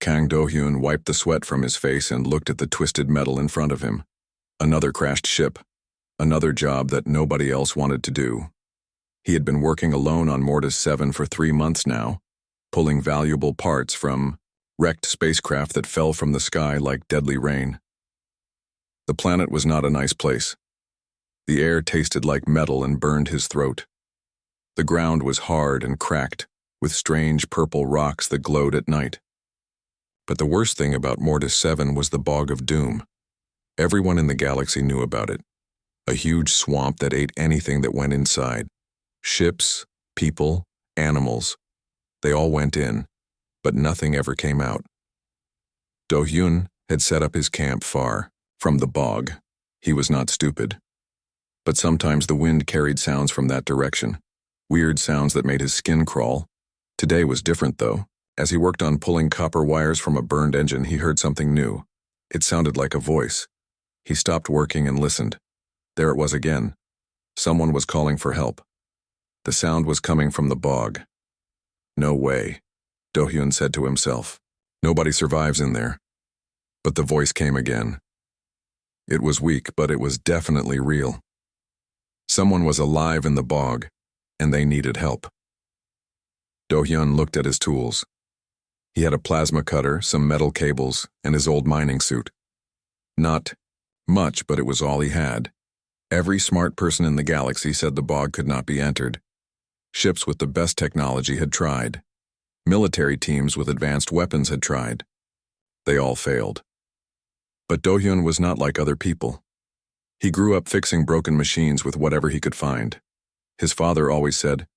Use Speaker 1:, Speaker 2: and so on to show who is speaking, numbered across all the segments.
Speaker 1: Kang Do-hyun wiped the sweat from his face and looked at the twisted metal in front of him. Another crashed ship. Another job that nobody else wanted to do. He had been working alone on Mortis 7 for 3 months now, pulling valuable parts from wrecked spacecraft that fell from the sky like deadly rain. The planet was not a nice place. The air tasted like metal and burned his throat. The ground was hard and cracked, with strange purple rocks that glowed at night. But the worst thing about Mortis 7 was the Bog of Doom. Everyone in the galaxy knew about it. A huge swamp that ate anything that went inside. Ships, people, animals. They all went in, but nothing ever came out. Do-hyun had set up his camp far from the bog. He was not stupid. But sometimes the wind carried sounds from that direction. Weird sounds that made his skin crawl. Today was different, though. As he worked on pulling copper wires from a burned engine, he heard something new. It sounded like a voice. He stopped working and listened. There it was again. Someone was calling for help. The sound was coming from the bog. No way, Do-hyun said to himself. Nobody survives in there. But the voice came again. It was weak, but it was definitely real. Someone was alive in the bog, and they needed help. Do-hyun looked at his tools. He had a plasma cutter, some metal cables, and his old mining suit. Not much, but it was all he had. Every smart person in the galaxy said the bog could not be entered. Ships with the best technology had tried. Military teams with advanced weapons had tried. They all failed. But Do-hyun was not like other people. He grew up fixing broken machines with whatever he could find. His father always said,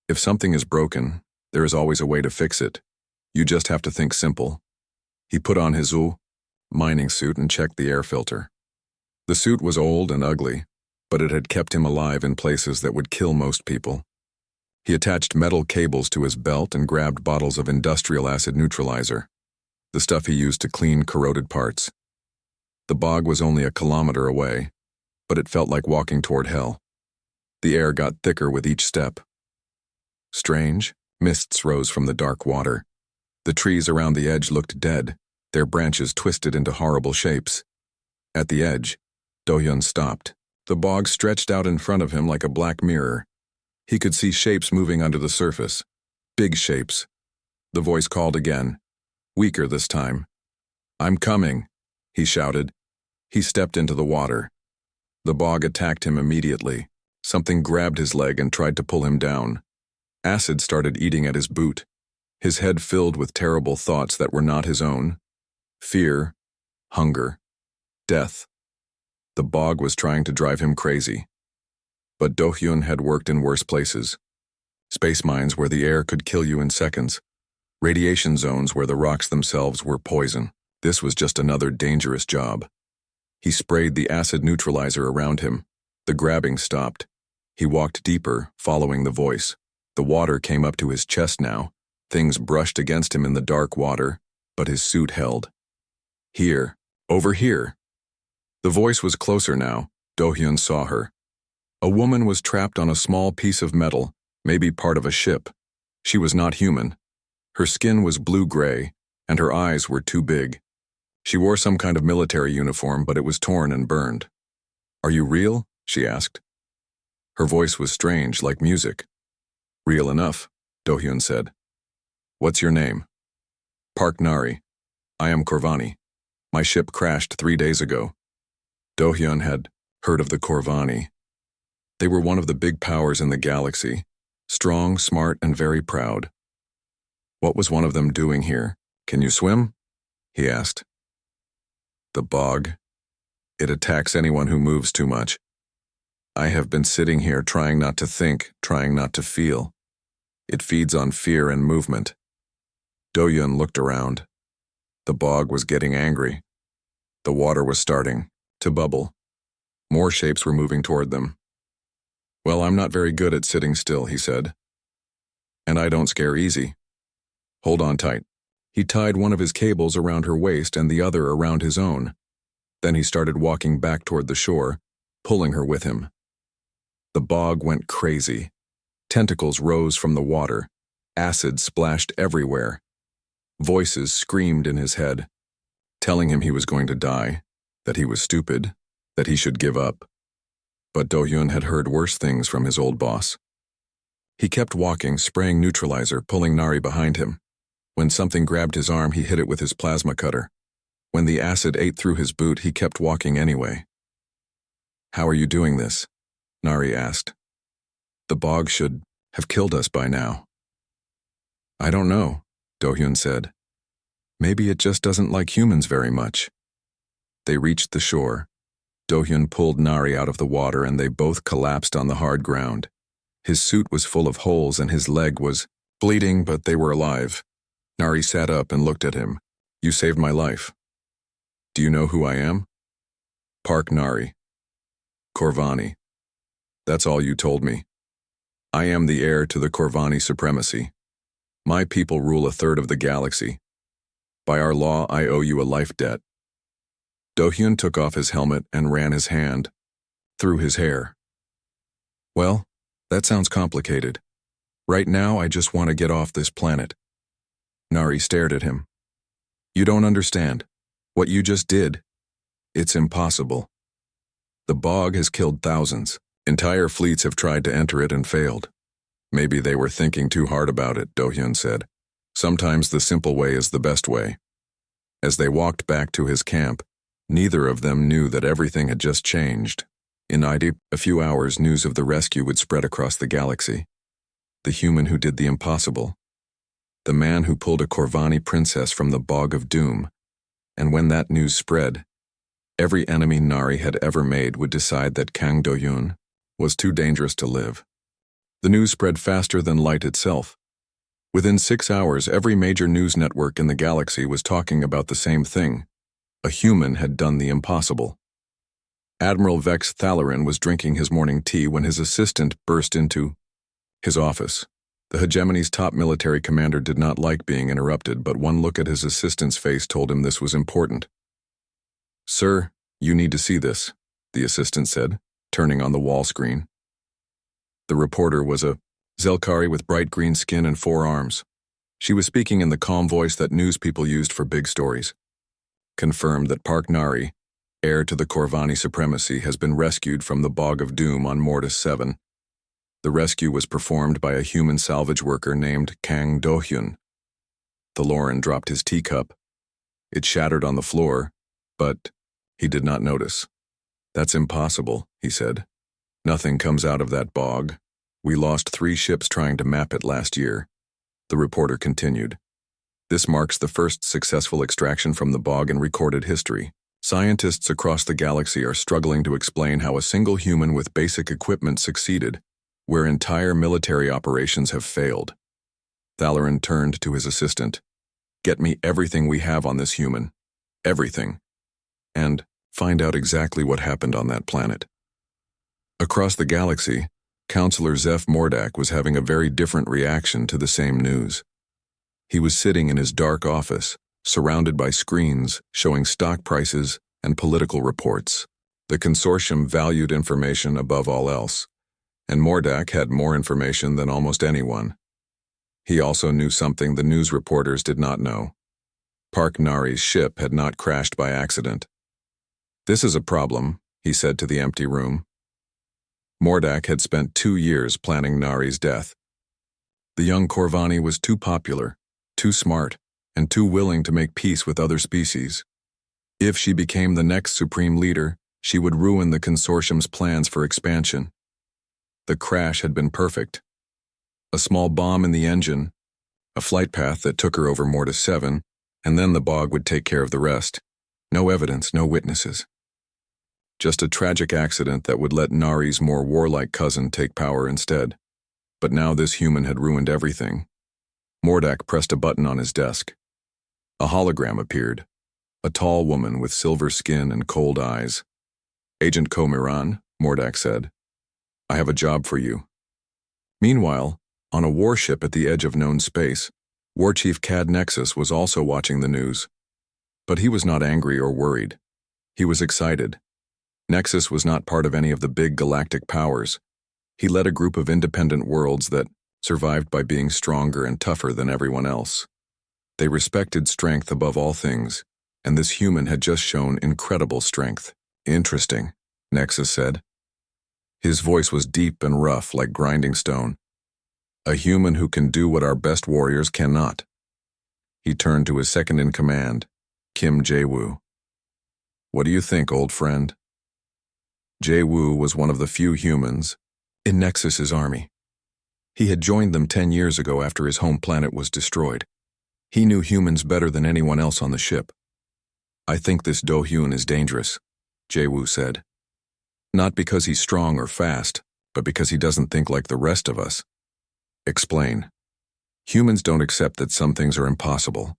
Speaker 1: "If something is broken, there is always a way to fix it. You just have to think simple." He put on his mining suit and checked the air filter. The suit was old and ugly, but it had kept him alive in places that would kill most people. He attached metal cables to his belt and grabbed bottles of industrial acid neutralizer, the stuff he used to clean corroded parts. The bog was only a kilometer away, but it felt like walking toward hell. The air got thicker with each step. Strange, mists rose from the dark water. The trees around the edge looked dead, their branches twisted into horrible shapes. At the edge, Do-hyun stopped. The bog stretched out in front of him like a black mirror. He could see shapes moving under the surface. Big shapes. The voice called again, weaker this time. "I'm coming," he shouted. He stepped into the water. The bog attacked him immediately. Something grabbed his leg and tried to pull him down. Acid started eating at his boot. His head filled with terrible thoughts that were not his own. Fear, hunger, death. The bog was trying to drive him crazy. But Do-hyun had worked in worse places. Space mines where the air could kill you in seconds. Radiation zones where the rocks themselves were poison. This was just another dangerous job. He sprayed the acid neutralizer around him. The grabbing stopped. He walked deeper, following the voice. The water came up to his chest now. Things brushed against him in the dark water, but his suit held. "Here, over here." The voice was closer now. Do-hyun saw her. A woman was trapped on a small piece of metal, maybe part of a ship. She was not human. Her skin was blue-gray, and her eyes were too big. She wore some kind of military uniform, but it was torn and burned. "Are you real?" she asked. Her voice was strange, like music. "Real enough," Do-hyun said. "What's your name?" "Park Nari. I am Corvani. My ship crashed 3 days ago." Do-hyun had heard of the Corvani. They were one of the big powers in the galaxy, strong, smart, and very proud. "What was one of them doing here? Can you swim?" he asked. "The bog. It attacks anyone who moves too much. I have been sitting here trying not to think, trying not to feel. It feeds on fear and movement." Do-hyun looked around. The bog was getting angry. The water was starting to bubble. More shapes were moving toward them. "Well, I'm not very good at sitting still," he said. "And I don't scare easy. Hold on tight." He tied one of his cables around her waist and the other around his own. Then he started walking back toward the shore, pulling her with him. The bog went crazy. Tentacles rose from the water. Acid splashed everywhere. Voices screamed in his head, telling him he was going to die, that he was stupid, that he should give up. But Do-hyun had heard worse things from his old boss. He kept walking, spraying neutralizer, pulling Nari behind him. When something grabbed his arm, he hit it with his plasma cutter. When the acid ate through his boot, he kept walking anyway. "How are you doing this?" Nari asked. "The bog should have killed us by now." "I don't know," Do-hyun said. "Maybe it just doesn't like humans very much." They reached the shore. Do-hyun pulled Nari out of the water and they both collapsed on the hard ground. His suit was full of holes and his leg was bleeding, but they were alive. Nari sat up and looked at him. "You saved my life." "Do you know who I am?" "Park Nari. Corvani. That's all you told me. I am the heir to the Corvani supremacy. My people rule a third of the galaxy. By our law, I owe you a life debt." Do-hyun took off his helmet and ran his hand through his hair. "Well, that sounds complicated. Right now, I just want to get off this planet." Nari stared at him. "You don't understand. What you just did, it's impossible. The bog has killed thousands. Entire fleets have tried to enter it and failed." "Maybe they were thinking too hard about it," Do-hyun said. "Sometimes the simple way is the best way." As they walked back to his camp, neither of them knew that everything had just changed. In a few hours, news of the rescue would spread across the galaxy. The human who did the impossible. The man who pulled a Corvani princess from the bog of doom. And when that news spread, every enemy Nari had ever made would decide that Kang Do-hyun was too dangerous to live. The news spread faster than light itself. Within 6 hours, every major news network in the galaxy was talking about the same thing. A human had done the impossible. Admiral Vex Thalarin was drinking his morning tea when his assistant burst into his office. The hegemony's top military commander did not like being interrupted, but one look at his assistant's face told him this was important. "Sir, you need to see this," the assistant said, turning on the wall screen. The reporter was a Zelkari with bright green skin and 4 arms. She was speaking in the calm voice that news people used for big stories. "Confirmed that Park Nari, heir to the Corvani supremacy, has been rescued from the Bog of Doom on Mortis 7. The rescue was performed by a human salvage worker named Kang Do-hyun." Thaloran dropped his teacup. It shattered on the floor, but he did not notice. "That's impossible," he said. "Nothing comes out of that bog. We lost 3 ships trying to map it last year." The reporter continued. "This marks the first successful extraction from the bog in recorded history. Scientists across the galaxy are struggling to explain how a single human with basic equipment succeeded, where entire military operations have failed." Thalarin turned to his assistant. "Get me everything we have on this human. Everything. And find out exactly what happened on that planet." Across the galaxy, Counselor Zeph Mordak was having a very different reaction to the same news. He was sitting in his dark office, surrounded by screens showing stock prices and political reports. The consortium valued information above all else, and Mordak had more information than almost anyone. He also knew something the news reporters did not know. Park Nari's ship had not crashed by accident. "This is a problem," he said to the empty room. Mordak had spent 2 years planning Nari's death. The young Corvani was too popular, too smart, and too willing to make peace with other species. If she became the next supreme leader, she would ruin the consortium's plans for expansion. The crash had been perfect. A small bomb in the engine, a flight path that took her over Mortis 7, and then the bog would take care of the rest. No evidence, no witnesses. Just a tragic accident that would let Nari's more warlike cousin take power instead. But now this human had ruined everything. Mordak pressed a button on his desk. A hologram appeared. A tall woman with silver skin and cold eyes. "Agent Komiran," Mordak said. "I have a job for you." Meanwhile, on a warship at the edge of known space, War Chief Cad Nexus was also watching the news. But he was not angry or worried. He was excited. Nexus was not part of any of the big galactic powers. He led a group of independent worlds that survived by being stronger and tougher than everyone else. They respected strength above all things, and this human had just shown incredible strength. Interesting, Nexus said. His voice was deep and rough like grinding stone. A human who can do what our best warriors cannot. He turned to his second-in-command, Kim Jae-woo. What do you think, old friend? Jae-woo was one of the few humans in Nexus's army. He had joined them 10 years ago after his home planet was destroyed. He knew humans better than anyone else on the ship. I think this Do-hyun is dangerous, Jae-woo said. Not because he's strong or fast, but because he doesn't think like the rest of us. Explain. Humans don't accept that some things are impossible.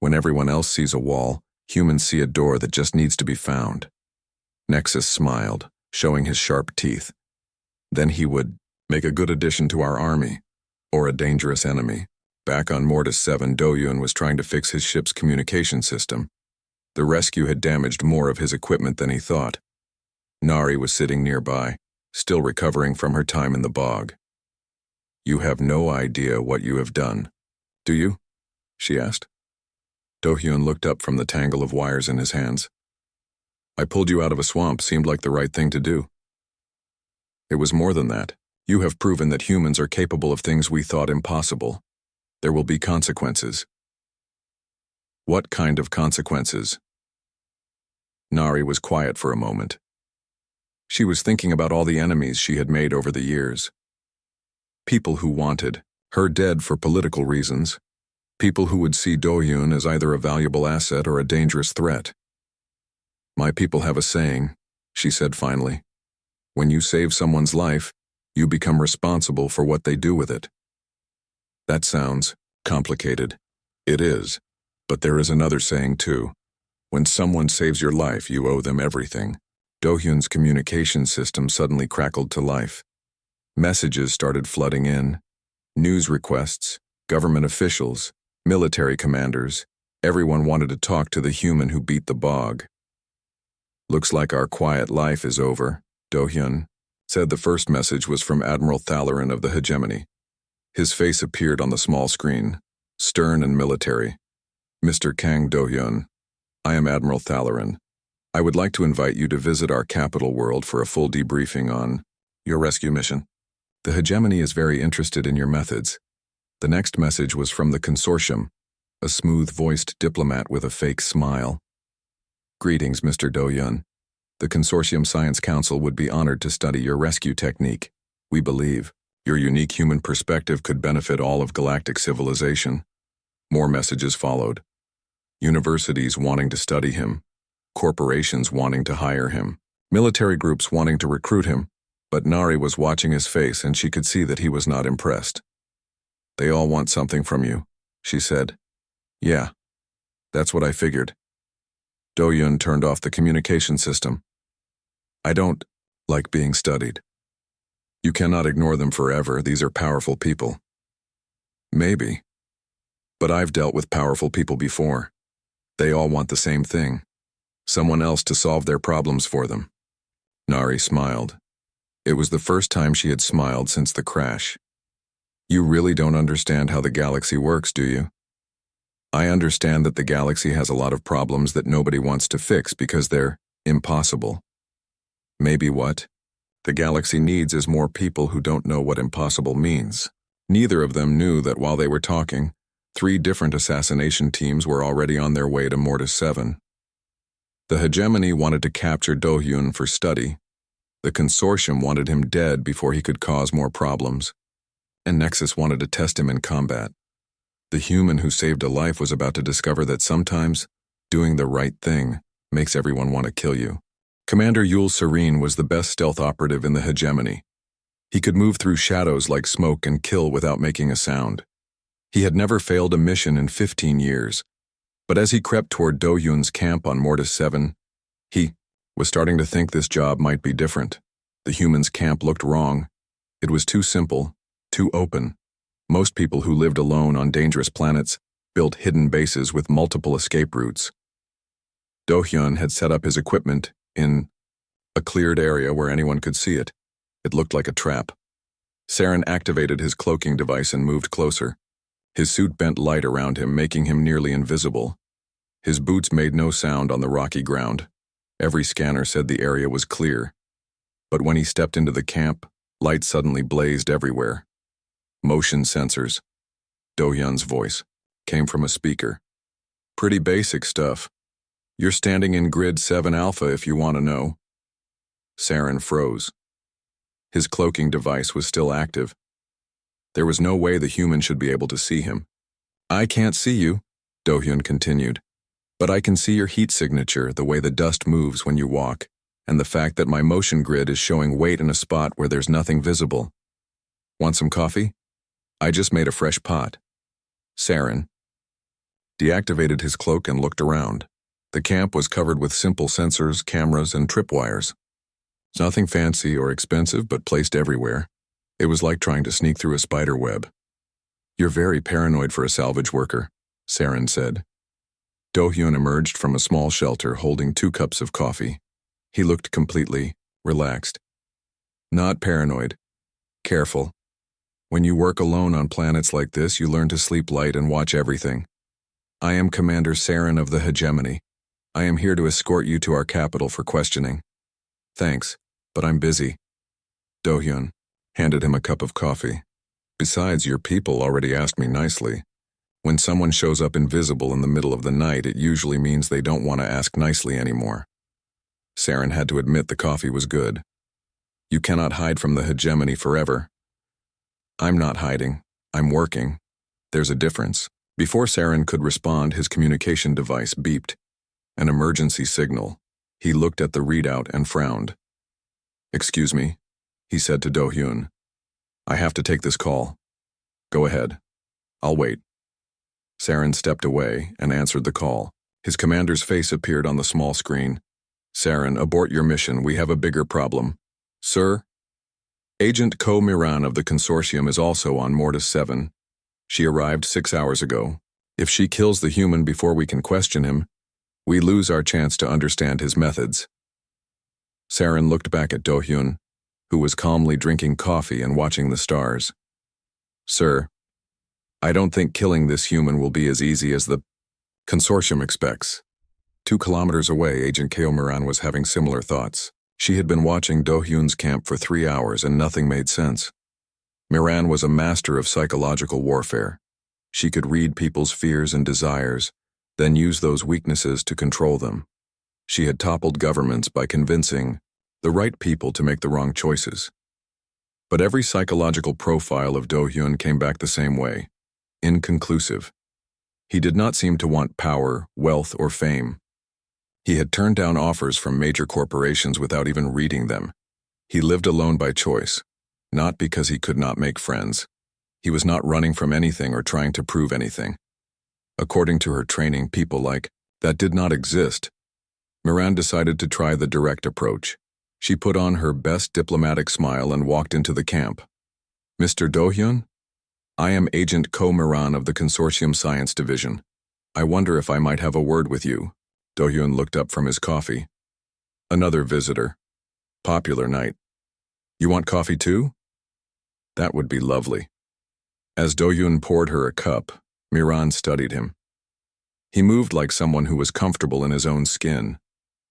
Speaker 1: When everyone else sees a wall, humans see a door that just needs to be found. Nexus smiled, showing his sharp teeth. Then he would make a good addition to our army, or a dangerous enemy. Back on Mortis 7, Do-hyun was trying to fix his ship's communication system. The rescue had damaged more of his equipment than he thought. Nari was sitting nearby, still recovering from her time in the bog. You have no idea what you have done, do you? She asked. Do-hyun looked up from the tangle of wires in his hands. I pulled you out of a swamp seemed like the right thing to do. It was more than that. You have proven that humans are capable of things we thought impossible. There will be consequences. What kind of consequences? Nari was quiet for a moment. She was thinking about all the enemies she had made over the years. People who wanted her dead for political reasons. People who would see Do-hyun as either a valuable asset or a dangerous threat. My people have a saying, she said finally. When you save someone's life, you become responsible for what they do with it. That sounds complicated. It is. But there is another saying too. When someone saves your life, you owe them everything. Do-hyun's communication system suddenly crackled to life. Messages started flooding in. News requests, government officials, military commanders. Everyone wanted to talk to the human who beat the bog. Looks like our quiet life is over, Do-hyun said. The first message was from Admiral Thalarin of the Hegemony. His face appeared on the small screen, stern and military. Mr. Kang Do-hyun, I am Admiral Thalarin. I would like to invite you to visit our capital world for a full debriefing on your rescue mission. The Hegemony is very interested in your methods. The next message was from the Consortium, a smooth-voiced diplomat with a fake smile. Greetings, Mr. Do-hyun. The Consortium Science Council would be honored to study your rescue technique. We believe your unique human perspective could benefit all of galactic civilization. More messages followed. Universities wanting to study him, corporations wanting to hire him, military groups wanting to recruit him, but Nari was watching his face and she could see that he was not impressed. They all want something from you, she said. Yeah, that's what I figured. Do-hyun turned off the communication system. I don't like being studied. You cannot ignore them forever. These are powerful people. Maybe. But I've dealt with powerful people before. They all want the same thing. Someone else to solve their problems for them. Nari smiled. It was the first time she had smiled since the crash. You really don't understand how the galaxy works, do you? I understand that the galaxy has a lot of problems that nobody wants to fix because they're impossible. Maybe what the galaxy needs is more people who don't know what impossible means. Neither of them knew that while they were talking, 3 different assassination teams were already on their way to Mortis 7. The Hegemony wanted to capture Do-hyun for study. The Consortium wanted him dead before he could cause more problems. And Nexus wanted to test him in combat. The human who saved a life was about to discover that sometimes doing the right thing makes everyone want to kill you. Commander Yul Serene was the best stealth operative in the Hegemony. He could move through shadows like smoke and kill without making a sound. He had never failed a mission in 15 years, but as he crept toward Do-hyun's camp on Mortis 7, he was starting to think this job might be different. The human's camp looked wrong. It was too simple, too open. Most people who lived alone on dangerous planets built hidden bases with multiple escape routes. Do-hyun had set up his equipment in a cleared area where anyone could see it. It looked like a trap. Saren activated his cloaking device and moved closer. His suit bent light around him, making him nearly invisible. His boots made no sound on the rocky ground. Every scanner said the area was clear. But when he stepped into the camp, light suddenly blazed everywhere. Motion sensors. Do-hyun's voice came from a speaker. Pretty basic stuff. You're standing in grid 7 alpha if you want to know. Saren froze. His cloaking device was still active. There was no way the human should be able to see him. I can't see you, Do-hyun continued. But I can see your heat signature, the way the dust moves when you walk, and the fact that my motion grid is showing weight in a spot where there's nothing visible. Want some coffee? I just made a fresh pot. Saren deactivated his cloak and looked around. The camp was covered with simple sensors, cameras, and tripwires. Nothing fancy or expensive, but placed everywhere. It was like trying to sneak through a spider web. You're very paranoid for a salvage worker, Saren said. Do-hyun emerged from a small shelter holding 2 cups of coffee. He looked completely relaxed. Not paranoid. Careful. When you work alone on planets like this, you learn to sleep light and watch everything. I am Commander Saren of the Hegemony. I am here to escort you to our capital for questioning. Thanks, but I'm busy. Do-hyun handed him a cup of coffee. Besides, your people already asked me nicely. When someone shows up invisible in the middle of the night, it usually means they don't want to ask nicely anymore. Saren had to admit the coffee was good. You cannot hide from the hegemony forever. I'm not hiding. I'm working. There's a difference. Before Saren could respond, his communication device beeped. An emergency signal. He looked at the readout and frowned. Excuse me, he said to Do-hyun. I have to take this call. Go ahead. I'll wait. Saren stepped away and answered the call. His commander's face appeared on the small screen. Saren, abort your mission. We have a bigger problem. Sir? Agent Ko Miran of the Consortium is also on Mortis 7. She arrived 6 hours ago. If she kills the human before we can question him, we lose our chance to understand his methods. Saren looked back at Do-hyun, who was calmly drinking coffee and watching the stars. Sir, I don't think killing this human will be as easy as the Consortium expects. 2 kilometers away, Agent Ko Miran was having similar thoughts. She had been watching Do-hyun's camp for 3 hours and nothing made sense. Miran was a master of psychological warfare. She could read people's fears and desires, then use those weaknesses to control them. She had toppled governments by convincing the right people to make the wrong choices. But every psychological profile of Do-hyun came back the same way, inconclusive. He did not seem to want power, wealth, or fame. He had turned down offers from major corporations without even reading them. He lived alone by choice, not because he could not make friends. He was not running from anything or trying to prove anything. According to her training, people like that did not exist. Miran decided to try the direct approach. She put on her best diplomatic smile and walked into the camp. Mr. Do-hyun? I am Agent Ko Miran of the Consortium Science Division. I wonder if I might have a word with you. Do-hyun looked up from his coffee. Another visitor. Popular night. You want coffee too? That would be lovely. As Do-hyun poured her a cup, Miran studied him. He moved like someone who was comfortable in his own skin.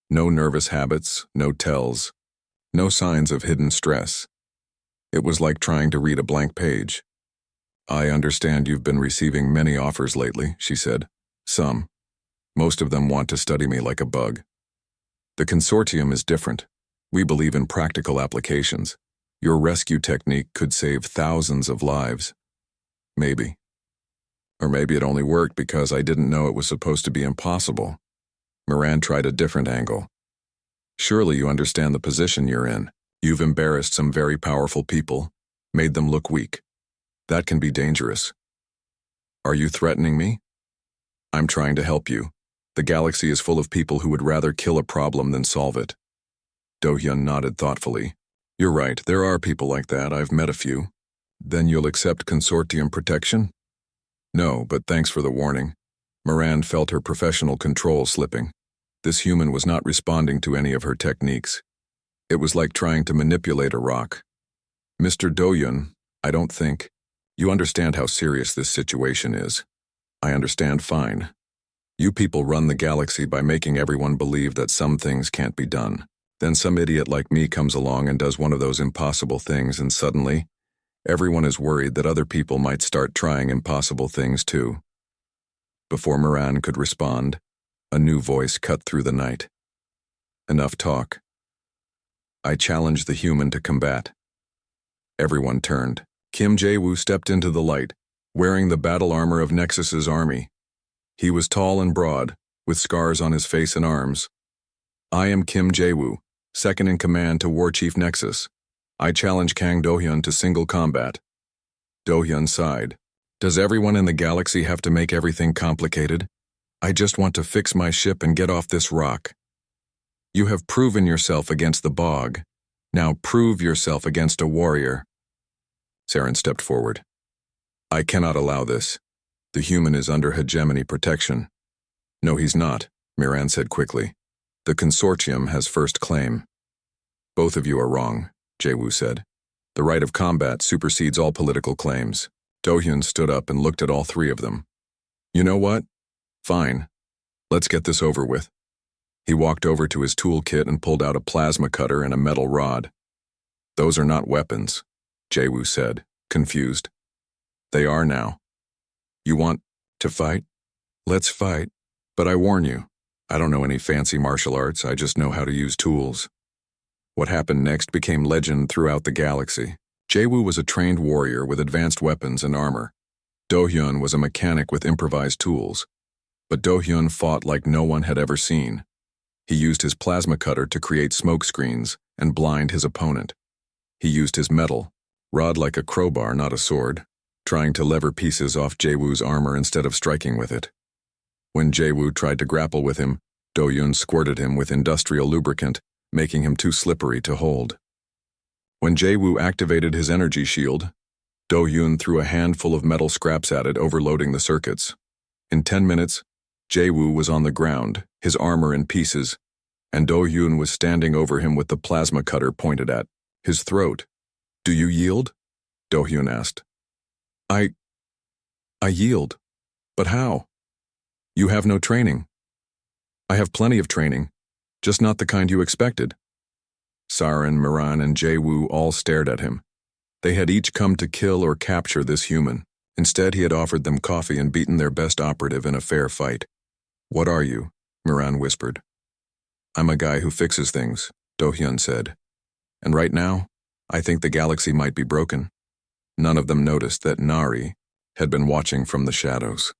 Speaker 1: No nervous habits, no tells, no signs of hidden stress. It was like trying to read a blank page. I understand you've been receiving many offers lately, she said. Some. Most of them want to study me like a bug. The consortium is different. We believe in practical applications. Your rescue technique could save thousands of lives. Maybe. Or maybe it only worked because I didn't know it was supposed to be impossible. Miran tried a different angle. Surely you understand the position you're in. You've embarrassed some very powerful people, made them look weak. That can be dangerous. Are you threatening me? I'm trying to help you. The galaxy is full of people who would rather kill a problem than solve it. Do-hyun nodded thoughtfully. You're right, there are people like that. I've met a few. Then you'll accept consortium protection? No, but thanks for the warning. Miran felt her professional control slipping. This human was not responding to any of her techniques. It was like trying to manipulate a rock. Mr. Do-hyun, I don't think. You understand how serious this situation is. I understand fine. You people run the galaxy by making everyone believe that some things can't be done. Then some idiot like me comes along and does one of those impossible things, and suddenly, everyone is worried that other people might start trying impossible things too. Before Moran could respond, a new voice cut through the night. Enough talk. I challenge the human to combat. Everyone turned. Kim Jae-woo stepped into the light, wearing the battle armor of Nexus's army. He was tall and broad, with scars on his face and arms. I am Kim Jae-woo, second in command to War Chief Nexus. I challenge Kang Do-hyun to single combat. Do-hyun sighed. Does everyone in the galaxy have to make everything complicated? I just want to fix my ship and get off this rock. You have proven yourself against the bog. Now prove yourself against a warrior. Saren stepped forward. I cannot allow this. The human is under hegemony protection. No, he's not, Moran said quickly. The consortium has first claim. Both of you are wrong, Jae-woo said. The right of combat supersedes all political claims. Do-hyun stood up and looked at all three of them. You know what? Fine. Let's get this over with. He walked over to his toolkit and pulled out a plasma cutter and a metal rod. Those are not weapons, Jae-woo said, confused. They are now. You want to fight? Let's fight. But I warn you, I don't know any fancy martial arts, I just know how to use tools. What happened next became legend throughout the galaxy. Jae-woo was a trained warrior with advanced weapons and armor. Do-hyun was a mechanic with improvised tools. But Do-hyun fought like no one had ever seen. He used his plasma cutter to create smoke screens and blind his opponent. He used his metal rod like a crowbar, not a sword, trying to lever pieces off Jae-woo's armor instead of striking with it. When Jae-woo tried to grapple with him, Do-hyun squirted him with industrial lubricant, making him too slippery to hold. When Jae-woo activated his energy shield, Do-hyun threw a handful of metal scraps at it, overloading the circuits. In 10 minutes, Jae-woo was on the ground, his armor in pieces, and Do-hyun was standing over him with the plasma cutter pointed at his throat. Do you yield? Do-hyun asked. I yield. But how? You have no training. I have plenty of training, just not the kind you expected. Saren, Moran, and Jae-woo all stared at him. They had each come to kill or capture this human. Instead, he had offered them coffee and beaten their best operative in a fair fight. What are you? Moran whispered. I'm a guy who fixes things, Do-hyun said. And right now, I think the galaxy might be broken. None of them noticed that Nari had been watching from the shadows.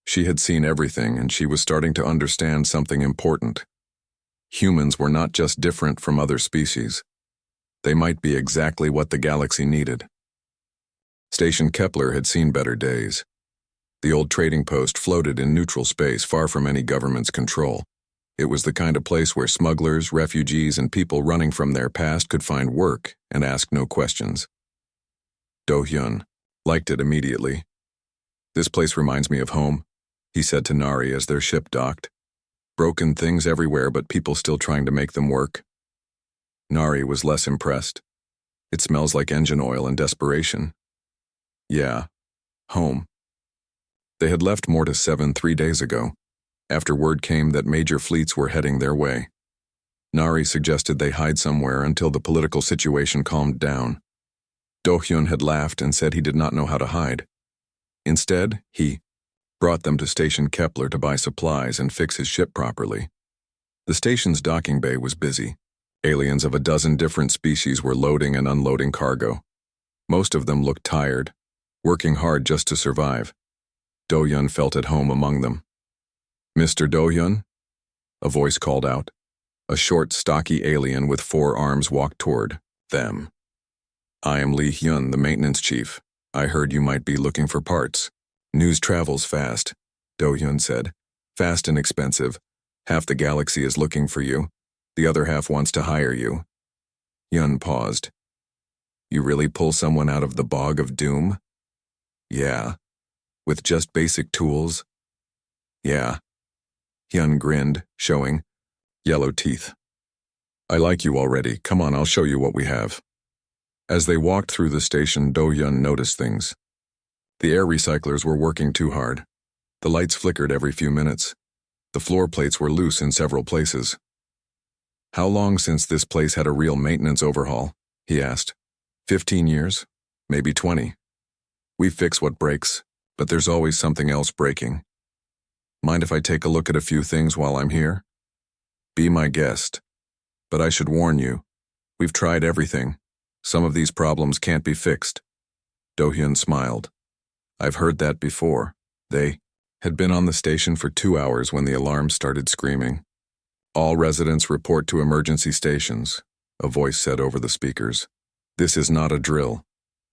Speaker 1: She had seen everything, and she was starting to understand something important. Humans were not just different from other species. They might be exactly what the galaxy needed. Station Kepler had seen better days. The old trading post floated in neutral space, far from any government's control. It was the kind of place where smugglers, refugees, and people running from their past could find work and ask no questions. Do-hyun liked it immediately. This place reminds me of home, he said to Nari as their ship docked. Broken things everywhere, but people still trying to make them work. Nari was less impressed. It smells like engine oil and desperation. Yeah, home. They had left Mortis 7 3 days ago, after word came that major fleets were heading their way. Nari suggested they hide somewhere until the political situation calmed down. Do-hyun had laughed and said he did not know how to hide. Instead, he brought them to Station Kepler to buy supplies and fix his ship properly. The station's docking bay was busy. Aliens of a dozen different species were loading and unloading cargo. Most of them looked tired, working hard just to survive. Do-hyun felt at home among them. Mr. Do-hyun? A voice called out. A short, stocky alien with 4 arms walked toward them. I am Lee Hyun, the maintenance chief. I heard you might be looking for parts. News travels fast, Do-hyun said. Fast and expensive. Half the galaxy is looking for you. The other half wants to hire you. Hyun paused. You really pull someone out of the bog of doom? Yeah. With just basic tools? Yeah. Hyun grinned, showing yellow teeth. I like you already. Come on, I'll show you what we have. As they walked through the station, Do-hyun noticed things. The air recyclers were working too hard. The lights flickered every few minutes. The floor plates were loose in several places. "How long since this place had a real maintenance overhaul?" he asked. 15 years? Maybe 20. We fix what breaks, but there's always something else breaking. Mind if I take a look at a few things while I'm here? Be my guest. But I should warn you, we've tried everything. Some of these problems can't be fixed. Do-hyun smiled. I've heard that before. They had been on the station for 2 hours when the alarm started screaming. "All residents report to emergency stations," a voice said over the speakers. "This is not a drill.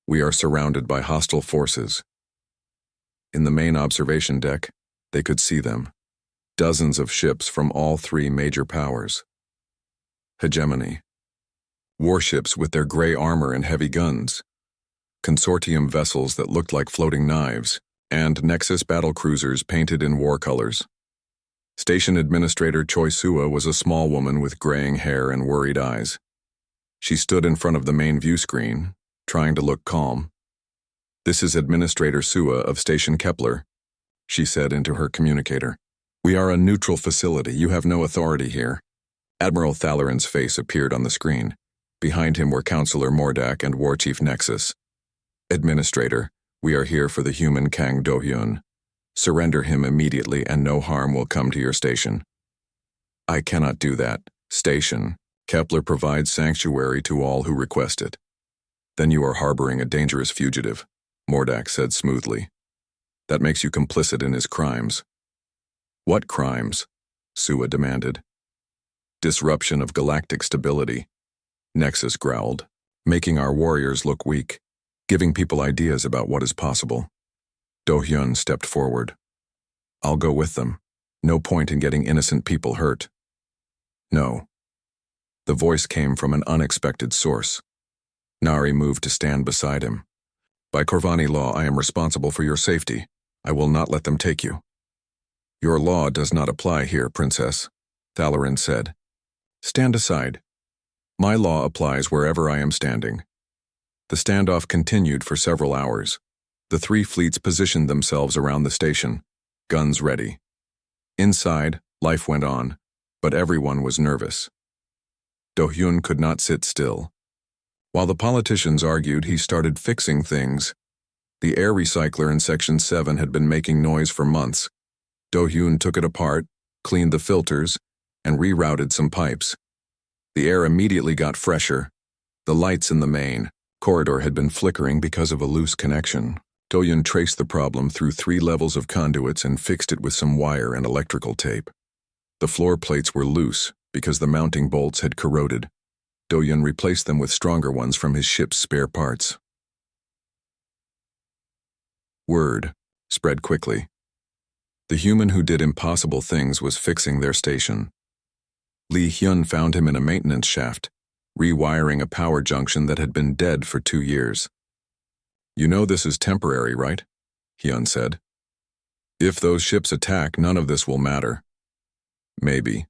Speaker 1: We are surrounded by hostile forces." In the main observation deck, they could see them. Dozens of ships from all 3 major powers. Hegemony. Warships with their gray armor and heavy guns. Consortium vessels that looked like floating knives, and Nexus battle cruisers painted in war colors. Station Administrator Choi Sua was a small woman with graying hair and worried eyes. She stood in front of the main view screen, trying to look calm. "This is Administrator Sua of Station Kepler," she said into her communicator. "We are a neutral facility. You have no authority here." Admiral Thalarin's face appeared on the screen. Behind him were Counselor Mordak and War Chief Nexus. "Administrator, we are here for the human Kang Do-hyun. Surrender him immediately and no harm will come to your station." "I cannot do that. Station. Kepler provides sanctuary to all who request it." "Then you are harboring a dangerous fugitive," Mordak said smoothly. "That makes you complicit in his crimes." "What crimes?" Sua demanded. "Disruption of galactic stability," Nexus growled, "making our warriors look weak, giving people ideas about what is possible." Do-hyun stepped forward. "I'll go with them. No point in getting innocent people hurt." "No." The voice came from an unexpected source. Nari moved to stand beside him. "By Corvani law, I am responsible for your safety. I will not let them take you." "Your law does not apply here, Princess," Thalarin said. "Stand aside. My law applies wherever I am standing." The standoff continued for several hours. The 3 fleets positioned themselves around the station, guns ready. Inside, life went on, but everyone was nervous. Do-hyun could not sit still. While the politicians argued, he started fixing things. The air recycler in Section 7 had been making noise for months. Do-hyun took it apart, cleaned the filters, and rerouted some pipes. The air immediately got fresher. The lights in the main corridor had been flickering because of a loose connection. Do-hyun traced the problem through 3 levels of conduits and fixed it with some wire and electrical tape. The floor plates were loose because the mounting bolts had corroded. Do-hyun replaced them with stronger ones from his ship's spare parts. Word spread quickly. The human who did impossible things was fixing their station. Lee Hyun found him in a maintenance shaft, rewiring a power junction that had been dead for 2 years. "You know this is temporary, right?" Hyun said. "If those ships attack, none of this will matter." "Maybe,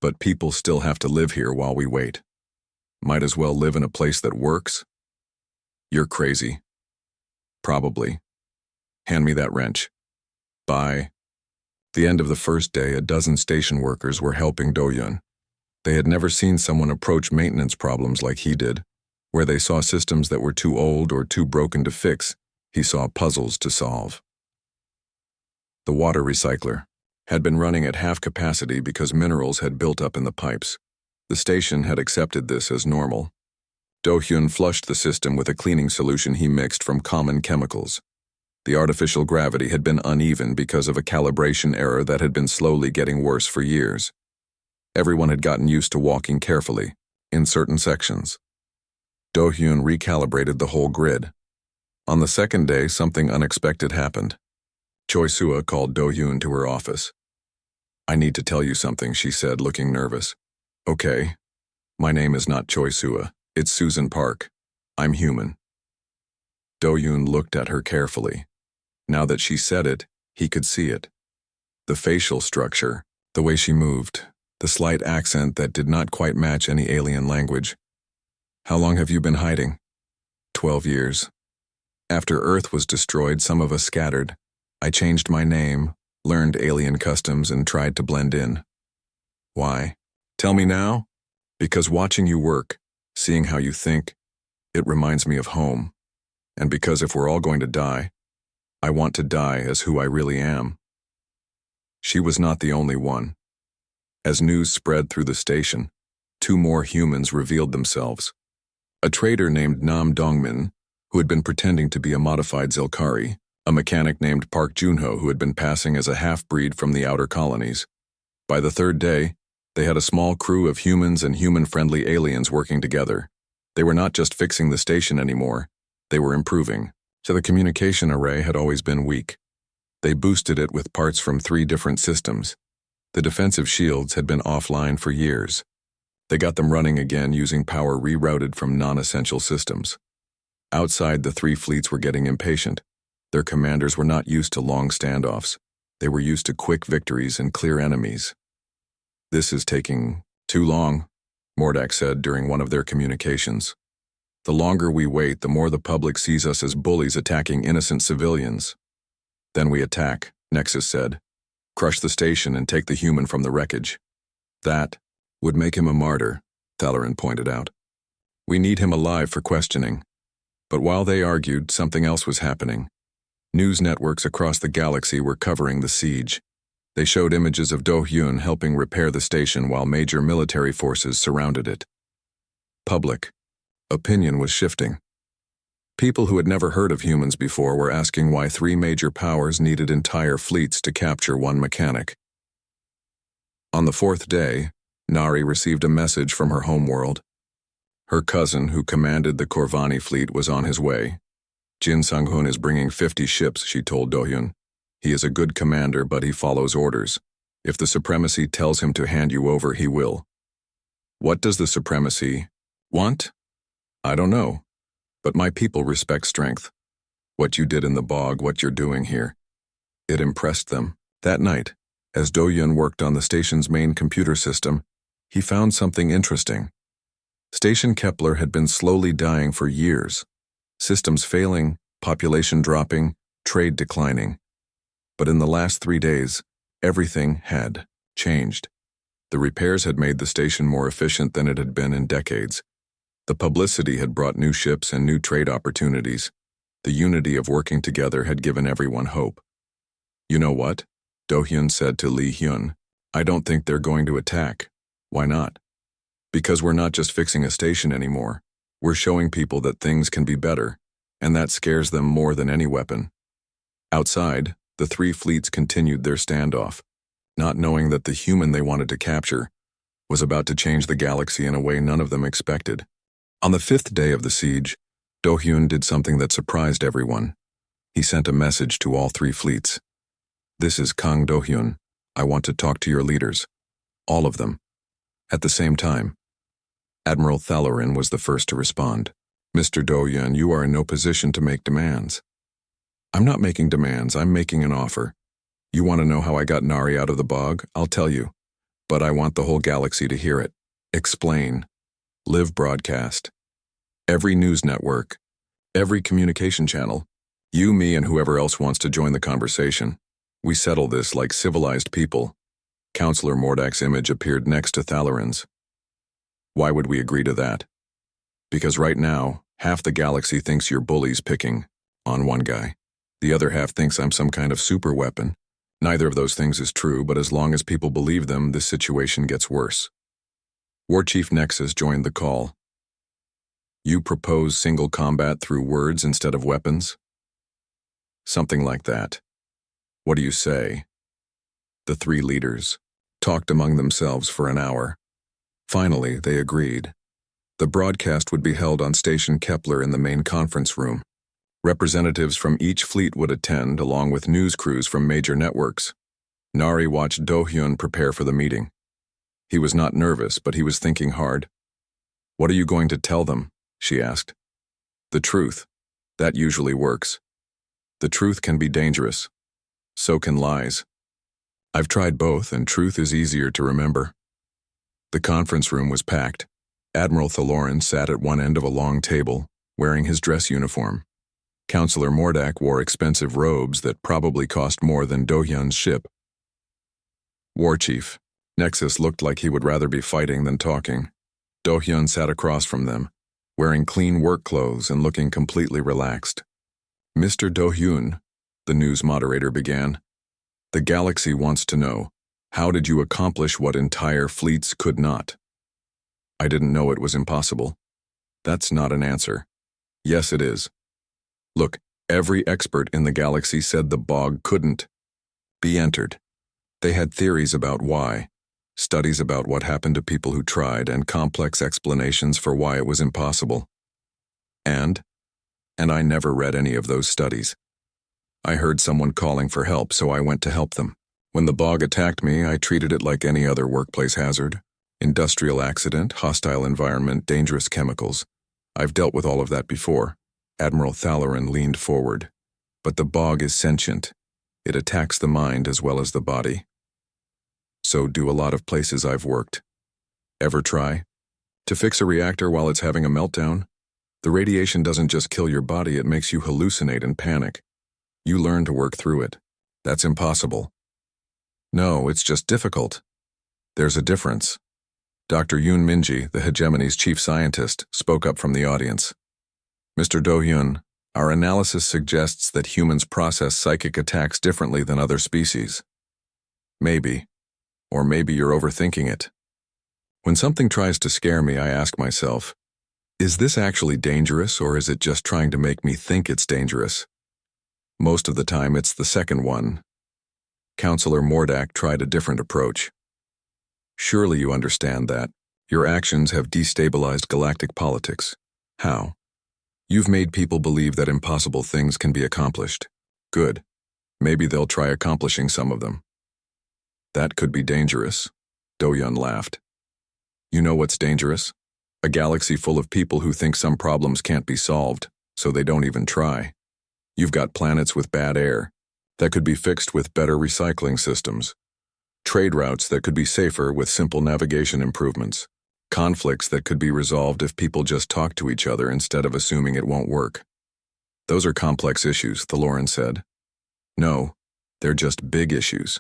Speaker 1: but people still have to live here while we wait. Might as well live in a place that works." "You're crazy." "Probably. Hand me that wrench." "Bye." The end of the first day, a dozen station workers were helping Do-hyun. They had never seen someone approach maintenance problems like he did. Where they saw systems that were too old or too broken to fix, he saw puzzles to solve. The water recycler had been running at half capacity because minerals had built up in the pipes. The station had accepted this as normal. Do-hyun flushed the system with a cleaning solution he mixed from common chemicals. The artificial gravity had been uneven because of a calibration error that had been slowly getting worse for years. Everyone had gotten used to walking carefully, in certain sections. Do-hyun recalibrated the whole grid. On the second day, something unexpected happened. Choi Sua called Do-hyun to her office. "I need to tell you something," she said, looking nervous. "Okay. My name is not Choi Sua. It's Susan Park. I'm human." Do-hyun looked at her carefully. Now that she said it, he could see it. The facial structure, the way she moved, the slight accent that did not quite match any alien language. "How long have you been hiding?" 12 years. After Earth was destroyed, some of us scattered. I changed my name, learned alien customs, and tried to blend in. Why? Tell me now? Because watching you work, seeing how you think, it reminds me of home. And because if we're all going to die, I want to die as who I really am. She was not the only one. As news spread through the station, 2 more humans revealed themselves. A trader named Nam Dongmin, who had been pretending to be a modified Zilkari, a mechanic named Park Junho who had been passing as a half-breed from the outer colonies. By the 3rd day, they had a small crew of humans and human-friendly aliens working together. They were not just fixing the station anymore, they were improving. So the communication array had always been weak. They boosted it with parts from 3 different systems. The defensive shields had been offline for years. They got them running again using power rerouted from non-essential systems. Outside, the 3 fleets were getting impatient. Their commanders were not used to long standoffs. They were used to quick victories and clear enemies. "This is taking too long," Mordak said during one of their communications. "The longer we wait, the more the public sees us as bullies attacking innocent civilians." "Then we attack," Nexus said. "Crush the station and take the human from the wreckage." "That would make him a martyr," Thalarin pointed out. "We need him alive for questioning." But while they argued, something else was happening. News networks across the galaxy were covering the siege. They showed images of Do Hyun helping repair the station while major military forces surrounded it. Public opinion was shifting. People who had never heard of humans before were asking why 3 major powers needed entire fleets to capture one mechanic. On the 4th day, Nari received a message from her homeworld. Her cousin, who commanded the Corvani fleet, was on his way. "Jin Sang-hun is bringing 50 ships," she told Do-hyun. "He is a good commander, but he follows orders. If the Supremacy tells him to hand you over, he will." "What does the Supremacy want?" "I don't know. But my people respect strength. What you did in the bog, what you're doing here." It impressed them. That night, as Do-hyun worked on the station's main computer system, he found something interesting. Station Kepler had been slowly dying for years. Systems failing, population dropping, trade declining. But in the last 3 days, everything had changed. The repairs had made the station more efficient than it had been in decades. The publicity had brought new ships and new trade opportunities. The unity of working together had given everyone hope. "You know what?" Do-hyun said to Lee Hyun. "I don't think they're going to attack." "Why not?" "Because we're not just fixing a station anymore. We're showing people that things can be better, and that scares them more than any weapon." Outside, the 3 fleets continued their standoff, not knowing that the human they wanted to capture was about to change the galaxy in a way none of them expected. On the 5th day of the siege, Do-hyun did something that surprised everyone. He sent a message to all 3 fleets. "This is Kang Do-hyun. I want to talk to your leaders. All of them." At the same time, Admiral Thalarin was the first to respond. "Mr. Do-hyun, you are in no position to make demands." "I'm not making demands, I'm making an offer. You want to know how I got Nari out of the bog? I'll tell you. But I want the whole galaxy to hear it. Explain. Live broadcast. Every news network. Every communication channel. You, me, and whoever else wants to join the conversation. We settle this like civilized people." Counselor Mordak's image appeared next to Thalarin's. "Why would we agree to that?" "Because right now, half the galaxy thinks you're bullies picking on one guy. The other half thinks I'm some kind of super weapon. Neither of those things is true, but as long as people believe them, this situation gets worse." War Chief Nexus joined the call. "You propose single combat through words instead of weapons?" "Something like that. What do you say?" The 3 leaders talked among themselves for an hour. Finally, they agreed. The broadcast would be held on Station Kepler in the main conference room. Representatives from each fleet would attend, along with news crews from major networks. Nari watched Do-hyun prepare for the meeting. He was not nervous, but he was thinking hard. "What are you going to tell them?" she asked. "The truth. That usually works. The truth can be dangerous. So can lies. I've tried both, and truth is easier to remember." The conference room was packed. Admiral Thalorin sat at one end of a long table, wearing his dress uniform. Counselor Mordak wore expensive robes that probably cost more than Do-hyun's ship. War Chief. Nexus looked like he would rather be fighting than talking. Do-hyun sat across from them, wearing clean work clothes and looking completely relaxed. Mr. Do-hyun, the news moderator began, the galaxy wants to know, how did you accomplish what entire fleets could not? I didn't know it was impossible. That's not an answer. Yes, it is. Look, every expert in the galaxy said the bog couldn't be entered. They had theories about why, studies about what happened to people who tried, and complex explanations for why it was impossible. And I never read any of those studies. I heard someone calling for help, so I went to help them. When the bog attacked me, I treated it like any other workplace hazard. Industrial accident, hostile environment, dangerous chemicals. I've dealt with all of that before. Admiral Thalloran leaned forward. But the bog is sentient. It attacks the mind as well as the body. So do a lot of places I've worked. Ever try to fix a reactor while it's having a meltdown? The radiation doesn't just kill your body, it makes you hallucinate and panic. You learn to work through it. That's impossible. No, it's just difficult. There's a difference. Dr. Yoon Minji, the hegemony's chief scientist, spoke up from the audience. Mr. Do-hyun, our analysis suggests that humans process psychic attacks differently than other species. Maybe. Or maybe you're overthinking it. When something tries to scare me, I ask myself, is this actually dangerous, or is it just trying to make me think it's dangerous? Most of the time, it's the second one. Counselor Mordak tried a different approach. Surely you understand that. Your actions have destabilized galactic politics. How? You've made people believe that impossible things can be accomplished. Good. Maybe they'll try accomplishing some of them. That could be dangerous. Do-hyun laughed. You know what's dangerous? A galaxy full of people who think some problems can't be solved, so they don't even try. You've got planets with bad air that could be fixed with better recycling systems, trade routes that could be safer with simple navigation improvements, conflicts that could be resolved if people just talk to each other instead of assuming it won't work. Those are complex issues, Thalloran said. No, they're just big issues.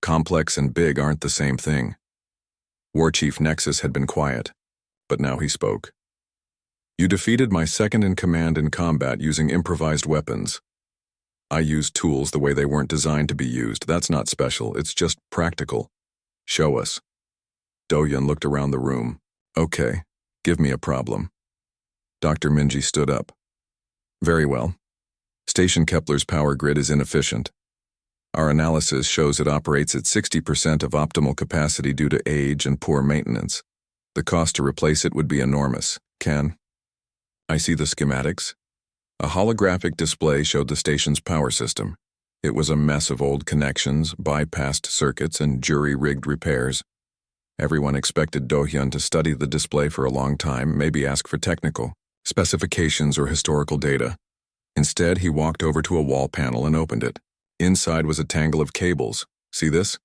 Speaker 1: Complex and big aren't the same thing. War Chief Nexus had been quiet, but now he spoke. You defeated my second-in-command in combat using improvised weapons. I used tools the way they weren't designed to be used. That's not special, it's just practical. Show us. Do-hyun looked around the room. Okay, give me a problem. Dr. Minji stood up. Very well. Station Kepler's power grid is inefficient. Our analysis shows it operates at 60% of optimal capacity due to age and poor maintenance. The cost to replace it would be enormous. I see the schematics. A holographic display showed the station's power system. It was a mess of old connections, bypassed circuits, and jury-rigged repairs. Everyone expected Do-hyun to study the display for a long time, maybe ask for technical specifications or historical data. Instead, he walked over to a wall panel and opened it. Inside was a tangle of cables. See this?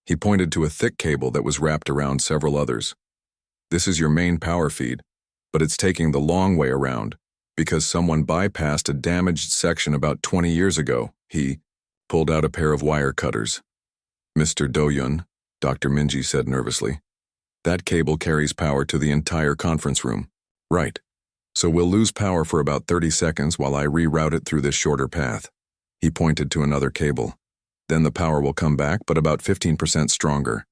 Speaker 1: He pointed to a thick cable that was wrapped around several others. This is your main power feed, but it's taking the long way around because someone bypassed a damaged section about 20 years ago. He pulled out a pair of wire cutters. Mr. Do-hyun, Dr. Minji said nervously, that cable carries power to the entire conference room. Right. So we'll lose power for about 30 seconds while I reroute it through this shorter path. He pointed to another cable. Then the power will come back, but about 15% stronger.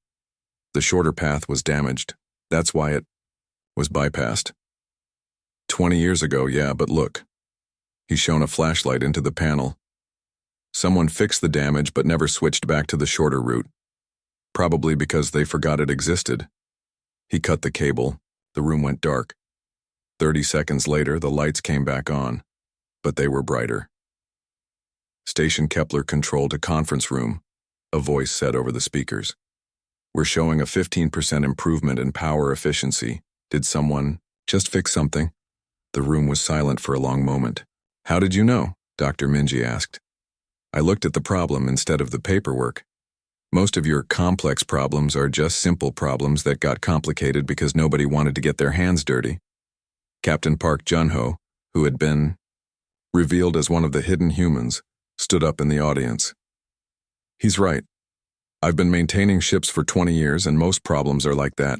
Speaker 1: The shorter path was damaged. That's why it was bypassed. 20 years ago, yeah, but look. He shone a flashlight into the panel. Someone fixed the damage but never switched back to the shorter route. Probably because they forgot it existed. He cut the cable. The room went dark. 30 seconds later, the lights came back on, but they were brighter. Station Kepler controlled a conference room, a voice said over the speakers. We're showing a 15% improvement in power efficiency. Did someone just fix something? The room was silent for a long moment. How did you know? Dr. Minji asked. I looked at the problem instead of the paperwork. Most of your complex problems are just simple problems that got complicated because nobody wanted to get their hands dirty. Captain Park Jun-ho, who had been revealed as one of the hidden humans, stood up in the audience. He's right. I've been maintaining ships for 20 years and most problems are like that.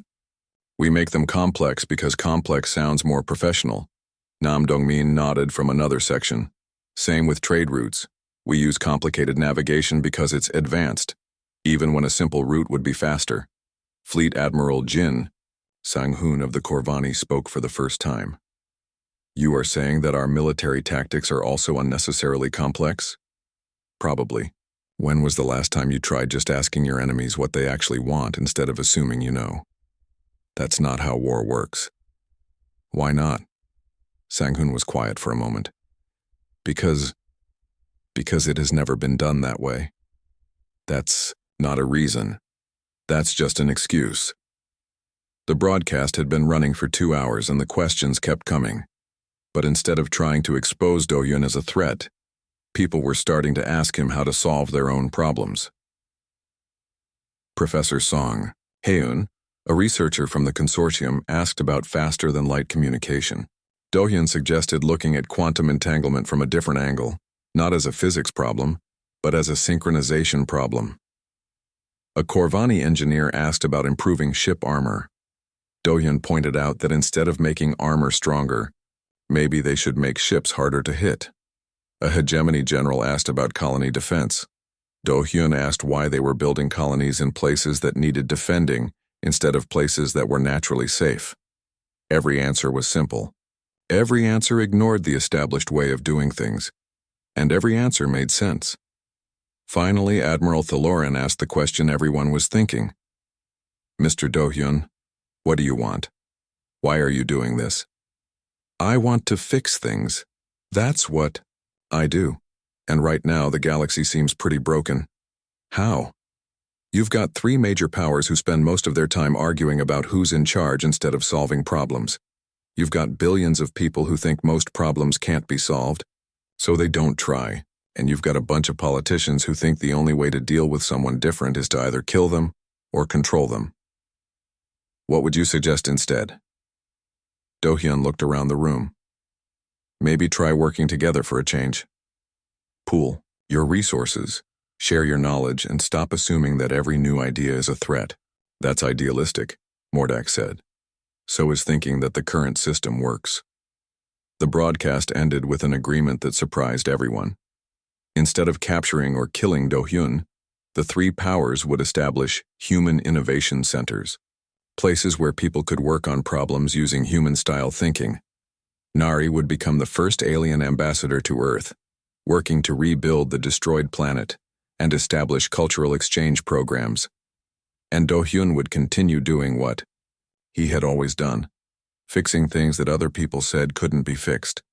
Speaker 1: We make them complex because complex sounds more professional. Nam Dongmin nodded from another section. Same with trade routes. We use complicated navigation because it's advanced, even when a simple route would be faster. Fleet Admiral Jin, Sang-hoon of the Corvani, spoke for the first time. You are saying that our military tactics are also unnecessarily complex? Probably. When was the last time you tried just asking your enemies what they actually want instead of assuming you know? That's not how war works. Why not? Sang-hoon was quiet for a moment. Because it has never been done that way. That's not a reason. That's just an excuse. The broadcast had been running for 2 hours and the questions kept coming. But instead of trying to expose Do-hyun as a threat, people were starting to ask him how to solve their own problems. Professor Song Haeun, a researcher from the consortium, asked about faster-than-light communication. Do-hyun suggested looking at quantum entanglement from a different angle, not as a physics problem, but as a synchronization problem. A Corvani engineer asked about improving ship armor. Do-hyun pointed out that instead of making armor stronger, maybe they should make ships harder to hit. A hegemony general asked about colony defense. Do-hyun asked why they were building colonies in places that needed defending instead of places that were naturally safe. Every answer was simple. Every answer ignored the established way of doing things, and every answer made sense. Finally, Admiral Thaloran asked the question everyone was thinking. Mr. Do-hyun, what do you want? Why are you doing this? I want to fix things. That's what I do. And right now, the galaxy seems pretty broken. How? You've got 3 major powers who spend most of their time arguing about who's in charge instead of solving problems. You've got billions of people who think most problems can't be solved, so they don't try. And you've got a bunch of politicians who think the only way to deal with someone different is to either kill them or control them. What would you suggest instead? Do-hyun looked around the room. Maybe try working together for a change. Pool your resources, share your knowledge, and stop assuming that every new idea is a threat. That's idealistic, Mordak said. So is thinking that the current system works. The broadcast ended with an agreement that surprised everyone. Instead of capturing or killing Do-hyun, the 3 powers would establish human innovation centers, places where people could work on problems using human-style thinking. Nari would become the first alien ambassador to Earth, working to rebuild the destroyed planet and establish cultural exchange programs. And Do-hyun would continue doing what he had always done, fixing things that other people said couldn't be fixed.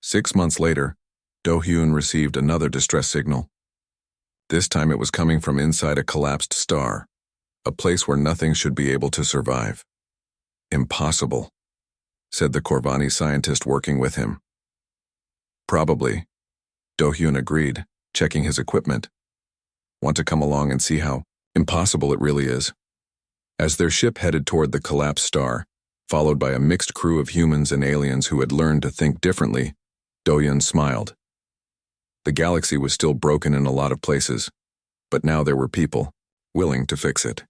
Speaker 1: 6 months later, Do-hyun received another distress signal. This time it was coming from inside a collapsed star, a place where nothing should be able to survive. Impossible, said the Corvani scientist working with him. Probably, Do-hyun agreed, checking his equipment. Want to come along and see how impossible it really is? As their ship headed toward the collapsed star, followed by a mixed crew of humans and aliens who had learned to think differently, Do-hyun smiled. The galaxy was still broken in a lot of places, but now there were people willing to fix it.